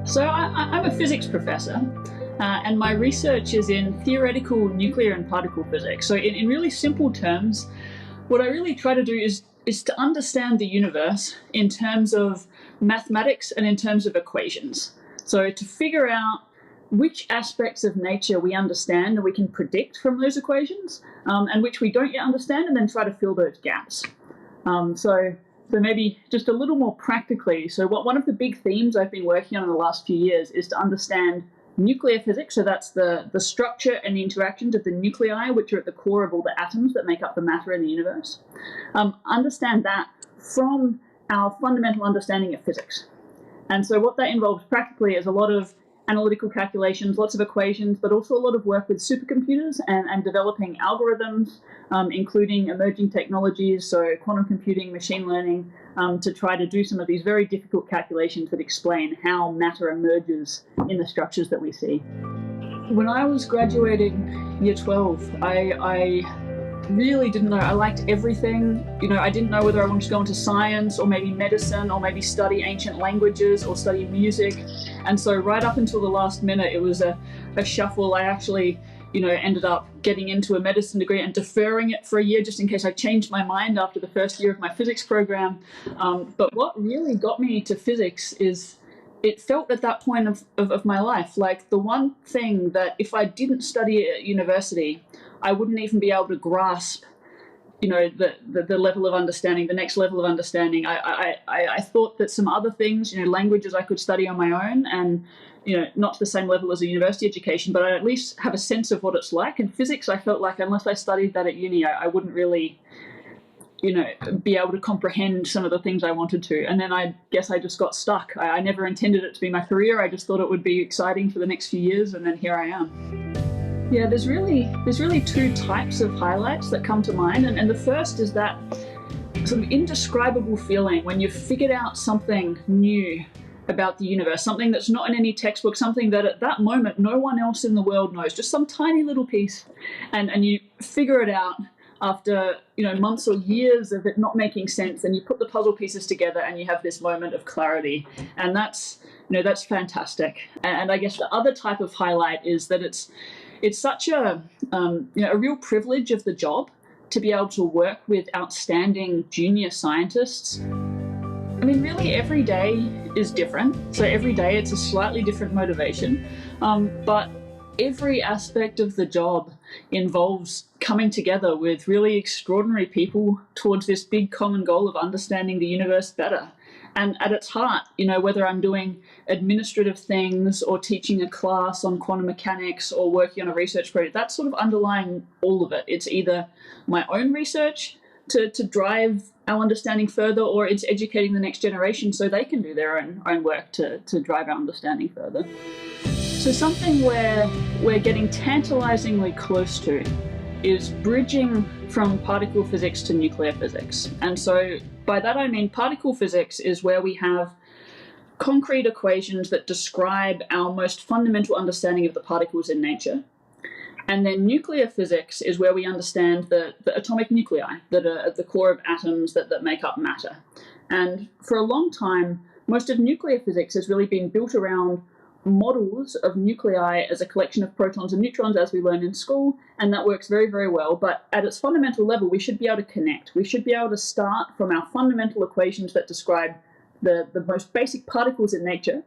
I'm a physics professor, and my research is in theoretical nuclear and particle physics. So in really simple terms, what I really try to do is to understand the universe in terms of mathematics and in terms of equations. So to figure out which aspects of nature we understand and we can predict from those equations, and which we don't yet understand, and then try to fill those gaps. So maybe just a little more practically, so one of the big themes I've been working on in the last few years is to understand nuclear physics. So that's the structure and the interactions of the nuclei, which are at the core of all the atoms that make up the matter in the universe. Understand that from our fundamental understanding of physics. And so what that involves practically is a lot of analytical calculations, lots of equations, but also a lot of work with supercomputers and developing algorithms, including emerging technologies, so quantum computing, machine learning, to try to do some of these very difficult calculations that explain how matter emerges in the structures that we see. When I was graduating year 12, I really didn't know. I liked everything. I didn't know whether I wanted to go into science or maybe medicine or maybe study ancient languages or study music. And so right up until the last minute, it was a shuffle. I actually, ended up getting into a medicine degree and deferring it for a year just in case I changed my mind after the first year of my physics program. But what really got me to physics is it felt at that point of my life like the one thing that if I didn't study at university, I wouldn't even be able to grasp, the level of understanding, the next level of understanding. I thought that some other things, languages I could study on my own and, not to the same level as a university education, but I at least have a sense of what it's like. And physics, I felt like unless I studied that at uni, I wouldn't really, be able to comprehend some of the things I wanted to. And then I guess I just got stuck. I never intended it to be my career. I just thought it would be exciting for the next few years, and then here I am. Yeah, there's really two types of highlights that come to mind, and the first is that sort of indescribable feeling when you've figured out something new about the universe, something that's not in any textbook, something that at that moment no one else in the world knows, just some tiny little piece, and you figure it out after months or years of it not making sense, and you put the puzzle pieces together and you have this moment of clarity, and that's fantastic. And I guess the other type of highlight is that it's such a real privilege of the job to be able to work with outstanding junior scientists. I mean, really every day is different. So every day it's a slightly different motivation, but every aspect of the job involves coming together with really extraordinary people towards this big common goal of understanding the universe better. And at its heart, whether I'm doing administrative things or teaching a class on quantum mechanics or working on a research project, that's sort of underlying all of it. It's either my own research to drive our understanding further, or it's educating the next generation so they can do their own work to drive our understanding further. So something where we're getting tantalizingly close to is bridging from particle physics to nuclear physics. And so by that I mean particle physics is where we have concrete equations that describe our most fundamental understanding of the particles in nature. And then nuclear physics is where we understand the atomic nuclei that are at the core of atoms that make up matter. And for a long time, most of nuclear physics has really been built around models of nuclei as a collection of protons and neutrons, as we learn in school, and that works very, very well. But at its fundamental level, we should be able to connect. We should be able to start from our fundamental equations that describe the most basic particles in nature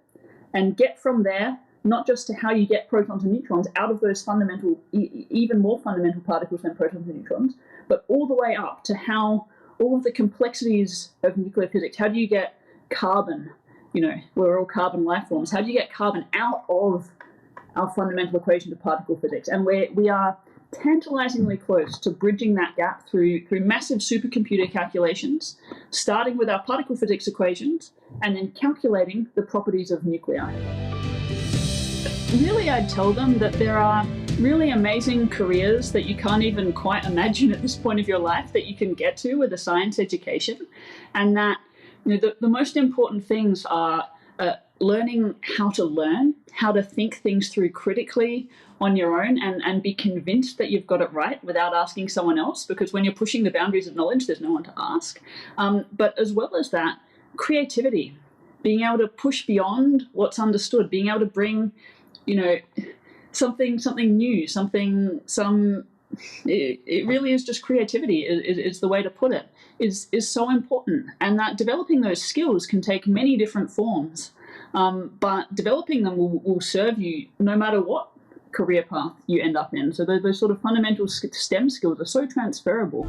and get from there not just to how you get protons and neutrons out of those fundamental, even more fundamental particles than protons and neutrons, but all the way up to how all of the complexities of nuclear physics, how do you get carbon, we're all carbon life forms, how do you get carbon out of our fundamental equation of particle physics? And we are tantalizingly close to bridging that gap through massive supercomputer calculations, starting with our particle physics equations and then calculating the properties of nuclei. Really, I'd tell them that there are really amazing careers that you can't even quite imagine at this point of your life that you can get to with a science education, and that the most important things are learning how to learn, how to think things through critically on your own and be convinced that you've got it right without asking someone else, because when you're pushing the boundaries of knowledge, there's no one to ask. But as well as that, creativity. being able to push beyond what's understood, being able to bring, something new, it really is just creativity is the way to put it, is so important. And that developing those skills can take many different forms, but developing them will serve you no matter what career path you end up in. So those sort of fundamental STEM skills are so transferable.